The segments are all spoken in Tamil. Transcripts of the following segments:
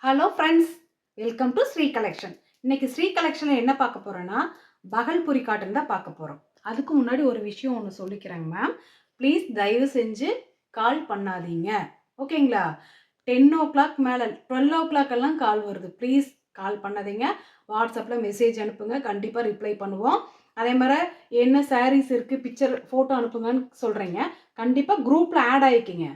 Hello friends, welcome to Sri collection. இன்னைக்கு ஸ்ரீ கலெக்ஷனில் என்ன பார்க்க போகிறோன்னா பகல்புரி காட்டன் தான் பார்க்க போகிறோம். அதுக்கு முன்னாடி ஒரு விஷயம் ஒன்று சொல்லிக்கிறேங்க மேம். ப்ளீஸ் தயவு செஞ்சு கால் பண்ணாதீங்க, ஓகேங்களா? 10 o'clock மேலே 12 o'clock எல்லாம் கால் வருது. ப்ளீஸ் கால் பண்ணாதீங்க. வாட்ஸ்அப்பில் மெசேஜ் அனுப்புங்க, கண்டிப்பாக ரிப்ளை பண்ணுவோம். அதே மாதிரி என்ன சாரீஸ் இருக்குது, பிக்சர் ஃபோட்டோ அனுப்புங்கன்னு சொல்கிறீங்க. கண்டிப்பாக குரூப்பில் ஆட் ஆகிக்கிங்க.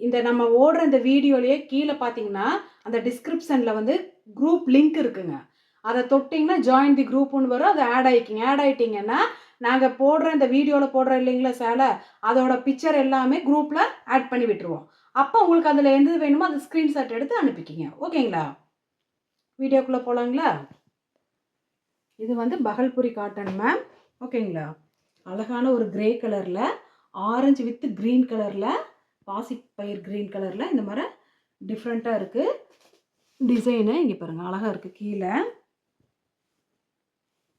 இந்த நம்ம ஓடுற இந்த வீடியோலேயே கீழே பார்த்தீங்கன்னா அந்த டிஸ்கிரிப்ஷனில் வந்து குரூப் லிங்க் இருக்குங்க. அதை தொட்டிங்கன்னா ஜாயின் தி குரூப்னு வரும். அதை ஆட் ஆகிக்கிங்க. ஆட் ஆகிட்டிங்கன்னா நாங்கள் போடுற இந்த வீடியோவில் போடுற இல்லைங்களா சேலை, அதோட பிக்சர் எல்லாமே குரூப்பில் ஆட் பண்ணி விட்டுருவோம். அப்போ உங்களுக்கு அதில் எது வேணுமோ அதை ஸ்க்ரீன்ஷாட் எடுத்து அனுப்பிக்கிங்க, ஓகேங்களா? வீடியோக்குள்ளே போகலாங்களா? இது வந்து பகல்புரி காட்டன் மேம், ஓகேங்களா? அழகான ஒரு கிரே கலரில், ஆரஞ்சு வித் க்ரீன் கலரில், பாசிப்பயிர் க்ரீன் கலரில் இந்த மாதிரி டிஃப்ரெண்ட்டாக இருக்குது டிசைனு. இங்கே பாருங்கள், அழகாக இருக்குது. கீழே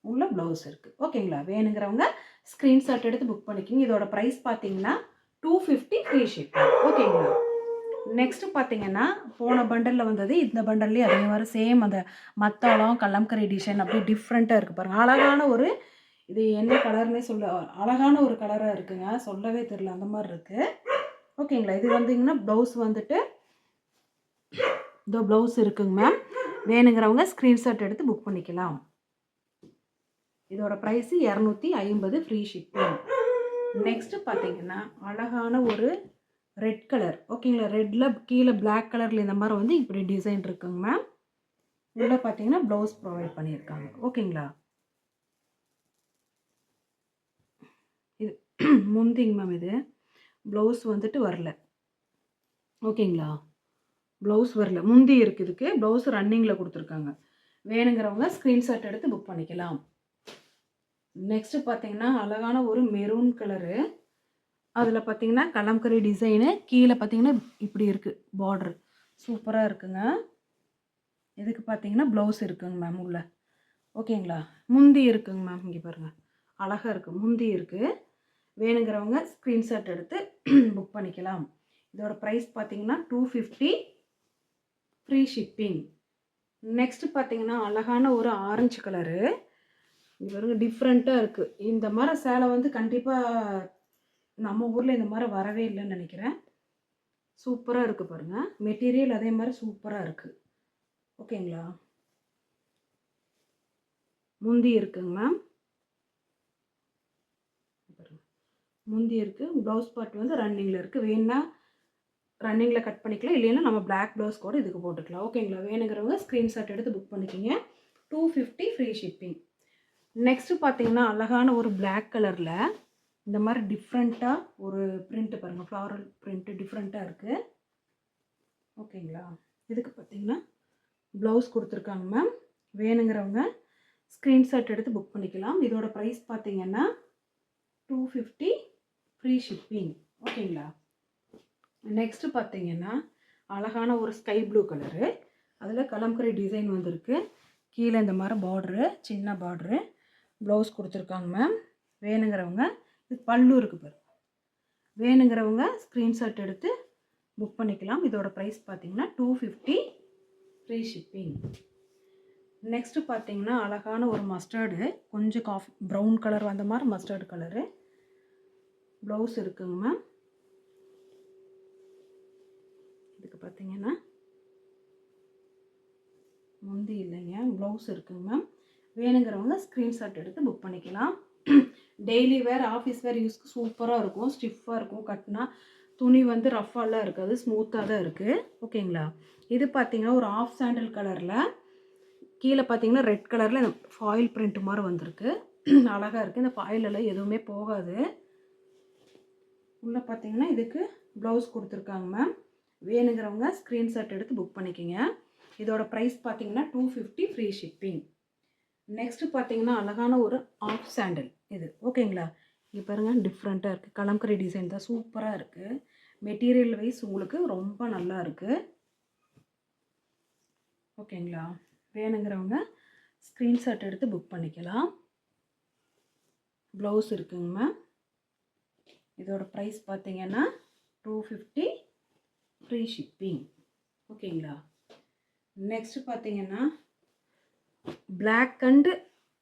உள்ள ப்ளவுஸ் இருக்குது, ஓகேங்களா? வேணுங்கிறவங்க ஸ்க்ரீன்ஷாட் எடுத்து புக் பண்ணிக்கிங்க. இதோட ப்ரைஸ் பார்த்தீங்கன்னா 250 ஃப்ரீ ஷிப்பிங், ஓகேங்களா? நெக்ஸ்ட்டு பார்த்தீங்கன்னா போன பண்டலில் வந்தது, இந்த பண்டல்லையே அதே மாதிரி சேம் அந்த மத்தாளம் கலம்கரி டிசைன் அப்படியே டிஃப்ரெண்ட்டாக இருக்குது பாருங்கள். அழகான ஒரு, இது என்ன கலர்னே சொல்ல, அழகான ஒரு கலராக இருக்குங்க, சொல்லவே தெரியல, அந்த மாதிரி இருக்குது, ஓகேங்களா? இது வந்தீங்கன்னா ப்ளவுஸ் வந்துட்டு இதோ ப்ளவுஸ் இருக்குங்க மேம். வேணுங்கிறவங்க ஸ்க்ரீன்ஷாட் எடுத்து புக் பண்ணிக்கலாம். இதோட ப்ரைஸு 250 ஃப்ரீ ஷிப்பிங். நெக்ஸ்ட்டு பார்த்தீங்கன்னா அழகான ஒரு ரெட் கலர், ஓகேங்களா? ரெட்டில் கீழே பிளாக் கலரில் இந்த மாதிரி வந்து இப்படி டிசைன் இருக்குங்க மேம். உள்ளே பார்த்தீங்கன்னா ப்ளவுஸ் ப்ரொவைட் பண்ணியிருக்காங்க, ஓகேங்களா? இது முந்திங்க மேம். இது ப்ளவுஸ் வந்துட்டு வரல, ஓகேங்களா? ப்ளவுஸ் வரல, முந்தி இருக்குது. இதுக்கு ப்ளவுஸ் ரன்னிங்கில் கொடுத்துருக்காங்க. வேணுங்கிறவங்க ஸ்க்ரீன்ஷாட் எடுத்து புக் பண்ணிக்கலாம். நெக்ஸ்ட்டு பார்த்தீங்கன்னா அழகான ஒரு மெரூன் கலரு, அதில் பார்த்தீங்கன்னா கலம்கரி டிசைனு, கீழே பார்த்தீங்கன்னா இப்படி இருக்குது பார்ட்ரு, சூப்பராக இருக்குங்க. இதுக்கு பார்த்தீங்கன்னா ப்ளவுஸ் இருக்குங்க மேம் உள்ள, ஓகேங்களா? முந்தி இருக்குங்க மேம். இங்கே பாருங்கள், அழகாக இருக்குது, முந்தி இருக்குது. வேணுங்கிறவங்க ஸ்க்ரீன்ஷாட் எடுத்து புக் பண்ணிக்கலாம். இதோட ப்ரைஸ் பார்த்தீங்கன்னா 250 ஃப்ரீ ஷிப்பிங். நெக்ஸ்ட்டு பார்த்தீங்கன்னா அழகான ஒரு ஆரஞ்சு கலரு, இங்கே பாருங்கள் டிஃப்ரெண்ட்டாக இருக்குது. இந்த மாதிரி சேலை வந்து கண்டிப்பாக நம்ம ஊரில் இந்த மாதிரி வரவே இல்லைன்னு நினைக்கிறேன். சூப்பராக இருக்குது பாருங்கள், மெட்டீரியல் அதே மாதிரி சூப்பராக இருக்குது, ஓகேங்களா? முந்தி இருக்குங்க மேம், முந்தி இருக்குது. ப்ளவுஸ் பார்ட் வந்து ரன்னிங்கில் இருக்குது. வேணுன்னா ரன்னிங்கில் கட் பண்ணிக்கலாம், இல்லைன்னா நம்ம பிளாக் ப்ளவுஸ் கூட இதுக்கு போட்டுக்கலாம், ஓகேங்களா? வேணுங்கிறவங்க ஸ்க்ரீன்ஷாட் எடுத்து புக் பண்ணிக்கிங்க. 250 ஃப்ரீ ஷிப்பிங். நெக்ஸ்ட்டு பார்த்தீங்கன்னா அழகான ஒரு பிளாக் கலரில் இந்த மாதிரி டிஃப்ரெண்ட்டாக ஒரு பிரிண்ட்டு பாருங்கள், ஃப்ளாரல் பிரிண்ட்டு டிஃப்ரெண்ட்டாக இருக்குது, ஓகேங்களா? இதுக்கு பார்த்தீங்கன்னா ப்ளவுஸ் கொடுத்துருக்காங்க மேம். வேணுங்கிறவங்க ஸ்க்ரீன்ஷாட் எடுத்து புக் பண்ணிக்கலாம். இதோட ப்ரைஸ் பார்த்தீங்கன்னா 250 ஃப்ரீ ஷிப்பிங், ஓகேங்களா? நெக்ஸ்ட்டு பார்த்தீங்கன்னா அழகான ஒரு ஸ்கை ப்ளூ கலரு, அதில் கலம்கரி டிசைன் வந்திருக்கு. கீழே இந்த மாதிரி பார்ட்ரு, சின்ன பார்ட்ரு, ப்ளவுஸ் கொடுத்துருக்காங்க மேம். வேணுங்கிறவங்க, இது பல்லு இருக்குது பாரு, வேணுங்கிறவங்க ஸ்க்ரீன்ஷாட் எடுத்து புக் பண்ணிக்கலாம். இதோட ப்ரைஸ் பார்த்தீங்கன்னா 250 ஃப்ரீ ஷிப்பிங். நெக்ஸ்ட்டு பார்த்தீங்கன்னா அழகான ஒரு மஸ்டர்டு, கொஞ்சம் காஃபி ப்ரௌன் கலர் வந்த மாதிரி மஸ்டர்டு கலரு, ப்ளவுஸ் இருக்குங்க மேம். இதுக்கு பார்த்தீங்கன்னா முந்தி இல்லைங்க, ப்ளவுஸ் இருக்குங்க மேம். வேணுங்கிறவங்க ஸ்க்ரீன்ஷாட் எடுத்து புக் பண்ணிக்கலாம். டெய்லி வேர், ஆஃபீஸ் வேர் யூஸ்க்கு சூப்பராக இருக்கும், ஸ்டிஃபாக இருக்கும். கட்டினா துணி வந்து ரஃபாலாம் இருக்காது, ஸ்மூத்தாக தான் இருக்குது, ஓகேங்களா? இது பார்த்தீங்கன்னா ஒரு ஆஃப் சாண்டில் கலரில், கீழே பார்த்தீங்கன்னா ரெட் கலரில் இந்த ஃபாயில் பிரிண்ட் மாதிரி வந்திருக்கு. அழகாக இருக்குது. இந்த ஃபாயிலெல்லாம் எதுவுமே போகாது. உள்ளே பார்த்தீங்கன்னா இதுக்கு ப்ளவுஸ் கொடுத்துருக்காங்க மேம். வேணுங்கிறவங்க ஸ்க்ரீன்ஷாட் எடுத்து புக் பண்ணிக்கோங்க. இதோட ப்ரைஸ் பார்த்தீங்கன்னா 250 ஃப்ரீ ஷிப்பிங். நெக்ஸ்ட்டு பார்த்தீங்கன்னா அழகான ஒரு ஆஃப் சாண்டில் இது, ஓகேங்களா? இங்கே பாருங்கள் டிஃப்ரெண்ட்டாக இருக்குது, கலம்கரி டிசைன் தான், சூப்பராக இருக்குது. மெட்டீரியல் வைஸ் உங்களுக்கு ரொம்ப நல்லா இருக்குது, ஓகேங்களா? வேணுங்கிறவங்க ஸ்க்ரீன்ஷாட் எடுத்து புக் பண்ணிக்கலாம். ப்ளவுஸ் இருக்குங்க மேம். இதோட ப்ரைஸ் பார்த்தீங்கன்னா 250 ஃப்ரீ ஷிப்பிங், ஓகேங்களா? நெக்ஸ்ட்டு பார்த்தீங்கன்னா பிளாக் அண்டு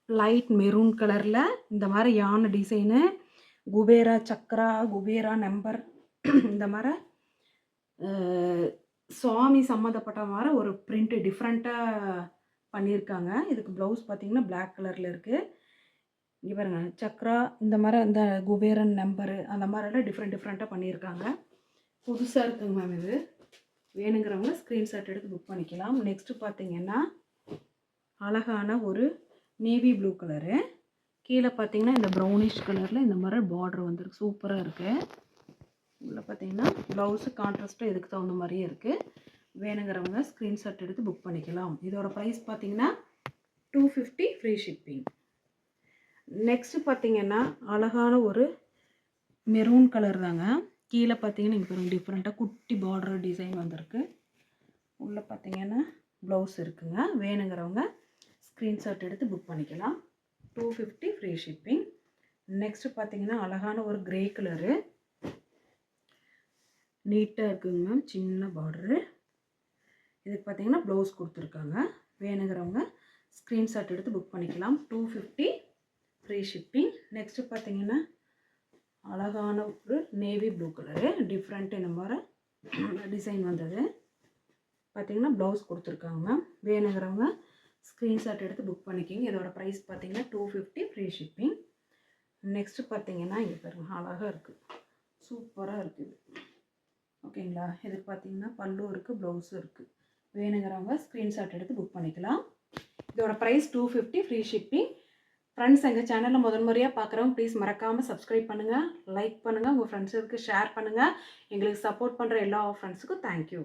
லைட் மெரூன் கலரில் இந்த மாதிரி யானை டிசைனு, குபேரா சக்ரா, குபேரா நம்பர் இந்த மாதிரி சுவாமி சம்மந்தப்பட்ட மாதிரி ஒரு பிரிண்ட்டு டிஃப்ரெண்ட்டாக பண்ணியிருக்காங்க. இதுக்கு ப்ளவுஸ் பார்த்திங்கன்னா பிளாக் கலரில் இருக்குது. இங்கே பாருங்க சக்ரா இந்த மாதிரி அந்த குபேரன் நம்பரு அந்த மாதிரிலாம் டிஃப்ரெண்ட்டாக பண்ணியிருக்காங்க. புதுசாக இருக்குங்க மேம் இது. வேணுங்கிறவங்க ஸ்க்ரீன்ஷாட் எடுத்து புக் பண்ணிக்கலாம். நெக்ஸ்ட்டு பார்த்தீங்கன்னா அழகான ஒரு நேவி ப்ளூ கலரு, கீழே பார்த்தீங்கன்னா இந்த ப்ரௌனிஷ் கலரில் இந்த மாதிரி பார்டர் வந்துருக்கு. சூப்பராக இருக்குது. உள்ள பார்த்தீங்கன்னா ப்ளவுஸு கான்ட்ராஸ்ட்டாக இதுக்கு தகுந்த மாதிரியே இருக்குது. வேணுங்கிறவங்க ஸ்க்ரீன்ஷாட் எடுத்து புக் பண்ணிக்கலாம். இதோட ப்ரைஸ் பார்த்தீங்கன்னா 250 ஃப்ரீ ஷிப்பிங். நெக்ஸ்ட்டு பார்த்தீங்கன்னா அழகான ஒரு மெரூன் கலர் தாங்க. கீழே பார்த்தீங்கன்னா இங்கே பாருங்கள் டிஃப்ரெண்ட்டாக குட்டி பார்டர் டிசைன் வந்திருக்கு. உள்ளே பார்த்தீங்கன்னா ப்ளவுஸ் இருக்குங்க. வேணுங்கிறவங்க ஸ்க்ரீன்ஷாட் எடுத்து புக் பண்ணிக்கலாம். 250 ஃப்ரீ ஷிப்பிங். நெக்ஸ்ட்டு பார்த்தீங்கன்னா அழகான ஒரு கிரே கலரு, நீட்டாக இருக்குங்க மேம். சின்ன பார்டரு. இதுக்கு பார்த்தீங்கன்னா ப்ளவுஸ் கொடுத்துருக்காங்க. வேணுங்கிறவங்க ஸ்க்ரீன்ஷாட் எடுத்து புக் பண்ணிக்கலாம். 250 ஃப்ரீ ஷிப்பிங். நெக்ஸ்ட்டு பார்த்தீங்கன்னா அழகான ஒரு நேவி ப்ளூ கலரு, டிஃப்ரெண்ட் இந்த மாதிரி டிசைன் வந்தது. பார்த்தீங்கன்னா ப்ளவுஸ் கொடுத்துருக்காங்க மேம். வேணுங்கிறவங்க ஸ்க்ரீன்ஷாட் எடுத்து புக் பண்ணிக்கிங்க. இதோட ப்ரைஸ் பார்த்தீங்கன்னா 250 ஃப்ரீ ஷிப்பிங். நெக்ஸ்ட்டு பார்த்தீங்கன்னா இங்கே பாருங்க அழகாக இருக்குது, சூப்பராக இருக்குது. ஓகேங்களா. இதுக்கு பார்த்தீங்கன்னா பல்லும் இருக்குது, ப்ளவுஸும் இருக்குது. வேணுங்கிறவங்க ஸ்க்ரீன்ஷாட் எடுத்து புக் பண்ணிக்கலாம். இதோட ப்ரைஸ் 250 ஃப்ரீ ஷிப்பிங். ஃப்ரெண்ட்ஸ், எங்கள் சேனலில் முதல் முறையாக பார்க்குறவங்க ப்ளீஸ் மறக்காமல் சப்ஸ்கிரைப் பண்ணுங்கள், லைக் பண்ணுங்கள், உங்கள் ஃப்ரெண்ட்ஸுக்கு ஷேர் பண்ணுங்கள். எங்களுக்கு சப்போர்ட் பண்ணுற எல்லா ஃப்ரெண்ட்ஸுக்கும் தேங்க்யூ.